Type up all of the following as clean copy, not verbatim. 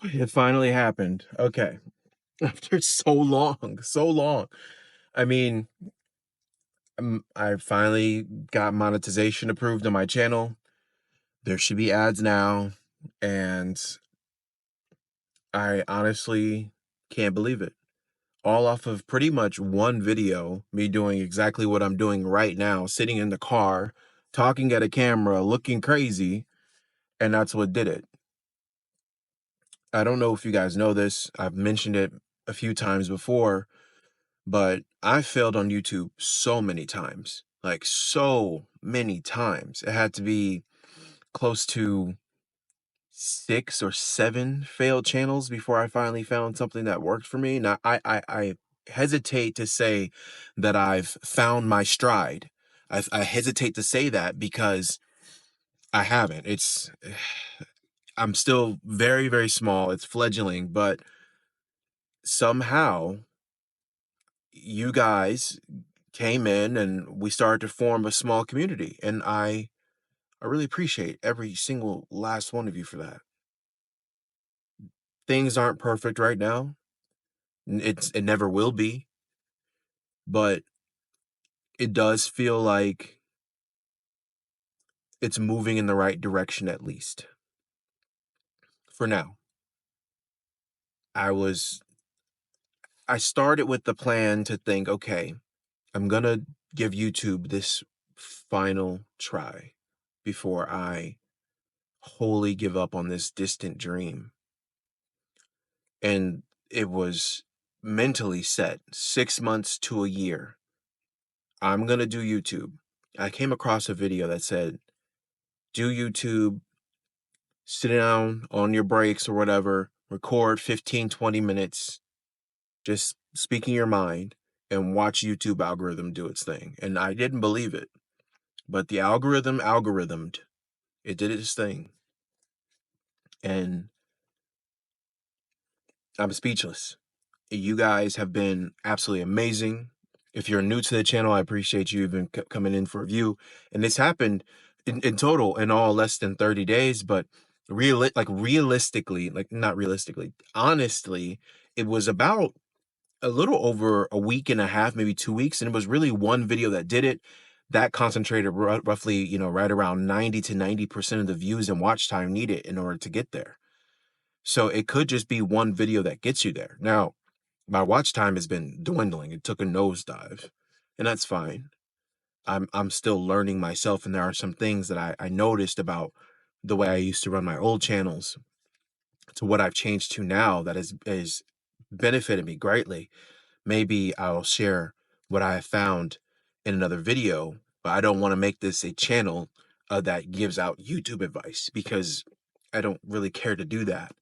It finally happened. Okay. After so long, so long. I mean, I finally got monetization approved on my channel. There should be ads now, and I honestly can't believe it. All off of pretty much one video, me doing exactly what I'm doing right now, sitting in the car, talking at a camera, looking crazy, and that's what did it. I don't know if you guys know this. I've mentioned it a few times before, but I failed on YouTube so many times, like so many times. It had to be close to 6 or 7 failed channels before I finally found something that worked for me. Now, I hesitate to say that I've found my stride. I hesitate to say that because I haven't. I'm still very, very small. It's fledgling, but somehow you guys came in and we started to form a small community, and I really appreciate every single last one of you for that. Things aren't perfect right now. It never will be, but it does feel like it's moving in the right direction, at least for now. I started with the plan to think, okay, I'm gonna give YouTube this final try before I wholly give up on this distant dream. And it was mentally set 6 months to a year. I'm gonna do YouTube. I came across a video that said, do YouTube, sit down on your breaks or whatever, record 15, 20 minutes, just speaking your mind, and watch YouTube algorithm do its thing. And I didn't believe it, but the algorithmed. It did its thing. And I'm speechless. You guys have been absolutely amazing. If you're new to the channel, I appreciate you even coming in for a view. And this happened in total in all less than 30 days, but realistically, like not realistically, honestly, it was about a little over a week and a half, maybe 2 weeks. And it was really one video that did it. That concentrated roughly, right around 90 to 90% of the views and watch time needed in order to get there. So it could just be one video that gets you there. Now, my watch time has been dwindling. It took a nosedive, and that's fine. I'm still learning myself, and there are some things that I noticed about the way I used to run my old channels to what I've changed to now that has benefited me greatly. Maybe I'll share what I have found in another video, but I don't want to make this a channel that gives out YouTube advice because I don't really care to do that.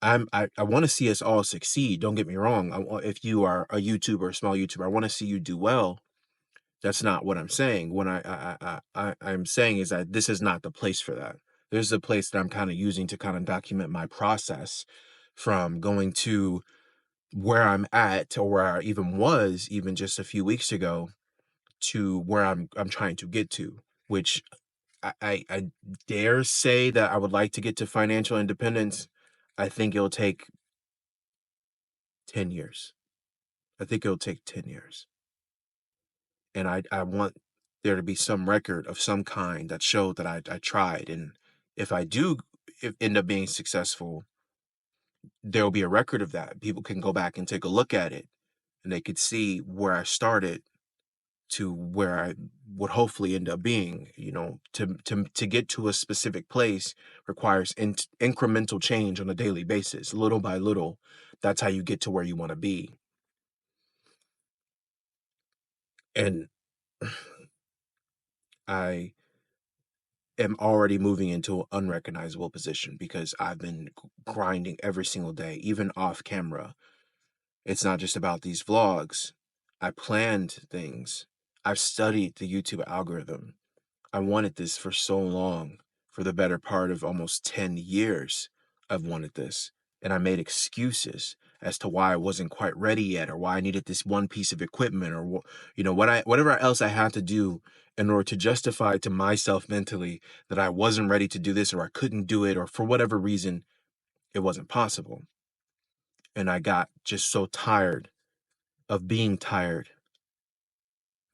I want to see us all succeed. Don't get me wrong. If you are a YouTuber, a small YouTuber, I want to see you do well. That's not what I'm saying. What I'm saying is that this is not the place for that. There's a place that I'm kind of using to kind of document my process from going to where I'm at or where I even was even just a few weeks ago to where I'm trying to get to, which I dare say that I would like to get to financial independence. I think it'll take 10 years. I think it'll take 10 years. And I want there to be some record of some kind that showed that I tried. And if I do end up being successful, there'll be a record of that. People can go back and take a look at it and they could see where I started to where I would hopefully end up being. To get to a specific place requires incremental change on a daily basis, little by little. That's how you get to where you want to be. And I am already moving into an unrecognizable position because I've been grinding every single day, even off camera. It's not just about these vlogs. I planned things. I've studied the YouTube algorithm. I wanted this for so long, for the better part of almost 10 years. I've wanted this. And I made excuses as to why I wasn't quite ready yet, or why I needed this one piece of equipment, or whatever else I had to do in order to justify to myself mentally that I wasn't ready to do this, or I couldn't do it, or for whatever reason. it wasn't possible. And I got just so tired of being tired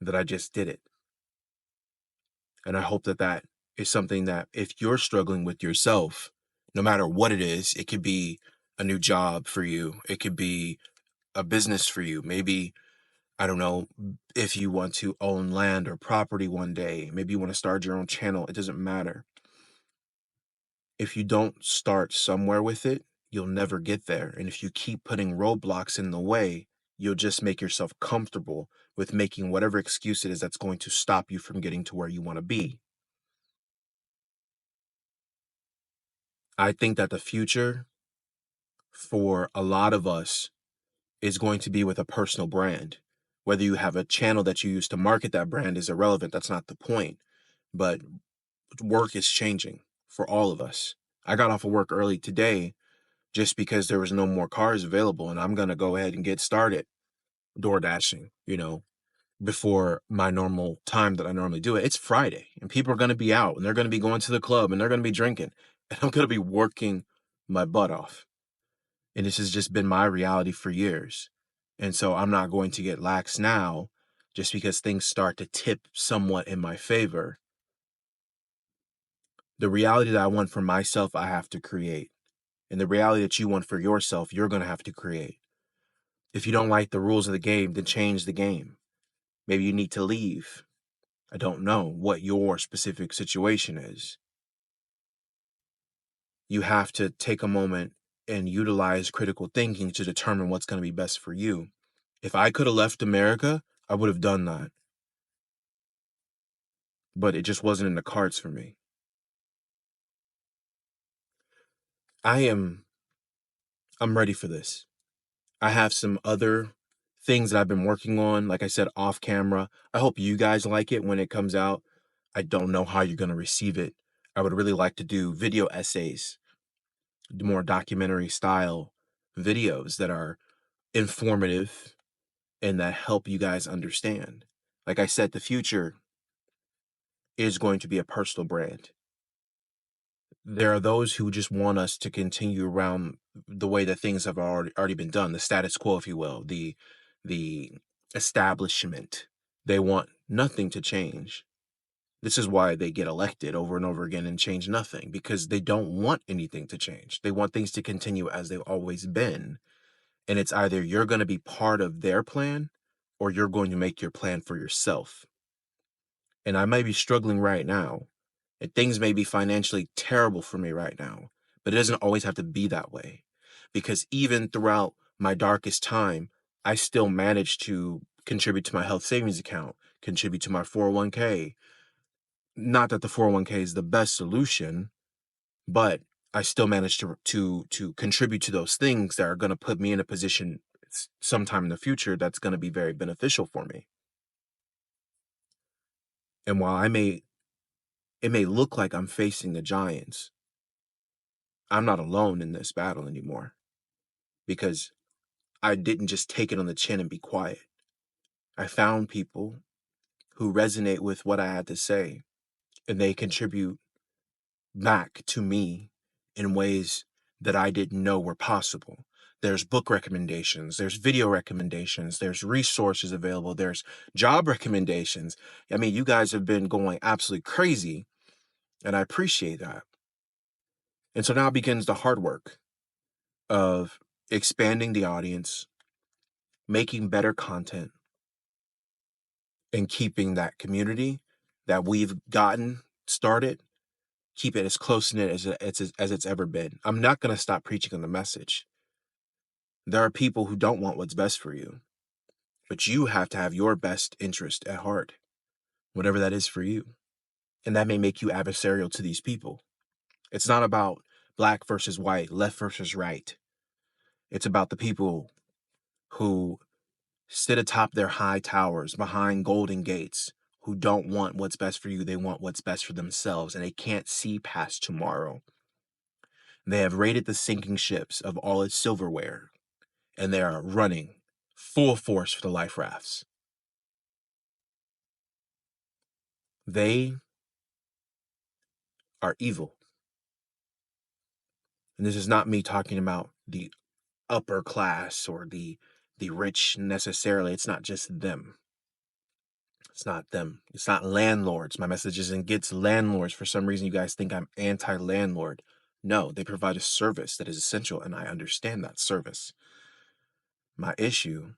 that I just did it. And I hope that that is something that if you're struggling with yourself, no matter what it is, it could be a new job for you, it could be a business for you. Maybe, I don't know, if you want to own land or property one day, maybe you want to start your own channel, it doesn't matter. If you don't start somewhere with it, you'll never get there. And if you keep putting roadblocks in the way, you'll just make yourself comfortable with making whatever excuse it is that's going to stop you from getting to where you want to be. I think that the future for a lot of us is going to be with a personal brand. Whether you have a channel that you use to market that brand is irrelevant. That's not the point. But work is changing for all of us. I got off of work early today just because there was no more cars available, and I'm going to go ahead and get started door dashing, before my normal time that I normally do it. It's Friday and people are going to be out and they're going to be going to the club and they're going to be drinking and I'm going to be working my butt off. And this has just been my reality for years. And so I'm not going to get lax now just because things start to tip somewhat in my favor. The reality that I want for myself, I have to create. And the reality that you want for yourself, you're going to have to create. If you don't like the rules of the game, then change the game. Maybe you need to leave. I don't know what your specific situation is. You have to take a moment and utilize critical thinking to determine what's going to be best for you. If I could have left America, I would have done that. But it just wasn't in the cards for me. I'm ready for this. I have some other things that I've been working on, like I said, off camera. I hope you guys like it when it comes out. I don't know how you're going to receive it. I would really like to do video essays, more documentary style videos that are informative and that help you guys understand. Like I said, the future is going to be a personal brand. There are those who just want us to continue around the way that things have already been done, the status quo, if you will, the establishment. They want nothing to change. This is why they get elected over and over again and change nothing, because they don't want anything to change. They want things to continue as they've always been. And it's either you're going to be part of their plan or you're going to make your plan for yourself. And I may be struggling right now, and things may be financially terrible for me right now, but it doesn't always have to be that way. Because even throughout my darkest time, I still managed to contribute to my health savings account, contribute to my 401k. Not that the 401k is the best solution, but I still managed to contribute to those things that are going to put me in a position sometime in the future that's going to be very beneficial for me. And while it may look like I'm facing the giants, I'm not alone in this battle anymore because I didn't just take it on the chin and be quiet. I found people who resonate with what I had to say and they contribute back to me in ways that I didn't know were possible. There's book recommendations, there's video recommendations, there's resources available, there's job recommendations. I mean, you guys have been going absolutely crazy, and I appreciate that. And so now begins the hard work of expanding the audience, making better content, and keeping that community that we've gotten started, keep it as close knit as it's ever been. I'm not going to stop preaching on the message. There are people who don't want what's best for you, but you have to have your best interest at heart, whatever that is for you. And that may make you adversarial to these people. It's not about black versus white, left versus right. It's about the people who sit atop their high towers behind golden gates, who don't want what's best for you. They want what's best for themselves, and they can't see past tomorrow. They have raided the sinking ships of all its silverware, and they are running full force for the life rafts. They are evil. And this is not me talking about the upper class or the rich necessarily. It's not just them. It's not them. It's not landlords. My message isn't against landlords. For some reason, you guys think I'm anti-landlord. No, they provide a service that is essential, and I understand that service. My issue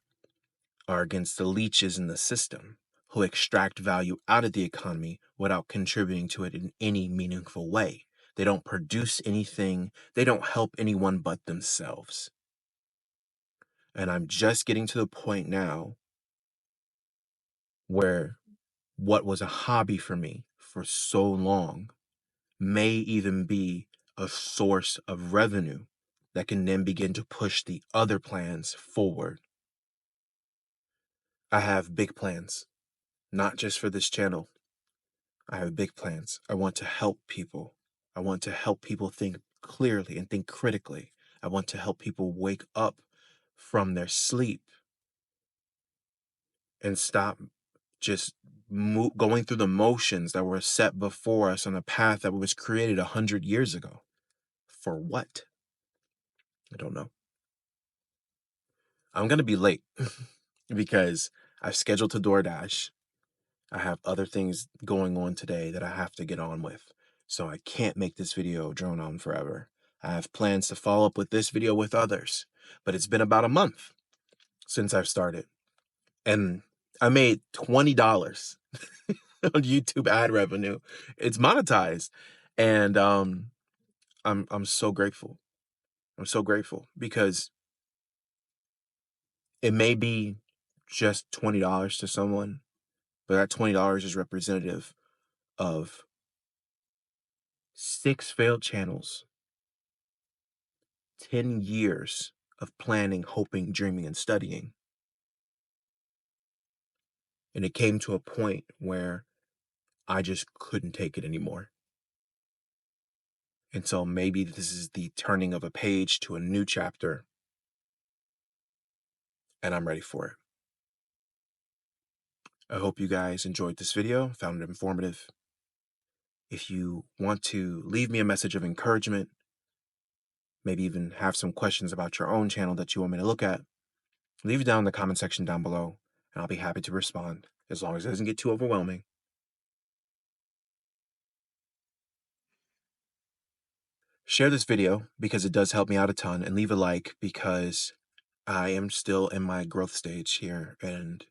are against the leeches in the system who extract value out of the economy without contributing to it in any meaningful way. They don't produce anything. They don't help anyone but themselves. And I'm just getting to the point now where what was a hobby for me for so long may even be a source of revenue that can then begin to push the other plans forward. I have big plans, not just for this channel. I have big plans. I want to help people. I want to help people think clearly and think critically. I want to help people wake up from their sleep and stop just going through the motions that were set before us on a path that was created 100 years ago. For what? I don't know. I'm going to be late because I've scheduled to DoorDash. I have other things going on today that I have to get on with. So I can't make this video drone on forever. I have plans to follow up with this video with others, but it's been about a month since I've started. And I made $20 on YouTube ad revenue. It's monetized. And I'm so grateful. I'm so grateful because it may be just $20 to someone, but that $20 is representative of 6 failed channels, 10 years of planning, hoping, dreaming, and studying. And it came to a point where I just couldn't take it anymore. And so maybe this is the turning of a page to a new chapter, and I'm ready for it. I hope you guys enjoyed this video, found it informative. If you want to leave me a message of encouragement, maybe even have some questions about your own channel that you want me to look at, leave it down in the comment section down below, and I'll be happy to respond, as long as it doesn't get too overwhelming. Share this video because it does help me out a ton, and leave a like because I am still in my growth stage here, and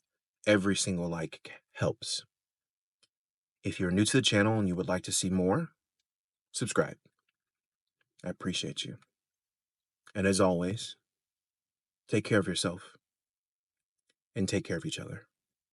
every single like helps. If you're new to the channel and you would like to see more, subscribe. I appreciate you. And as always, take care of yourself and take care of each other.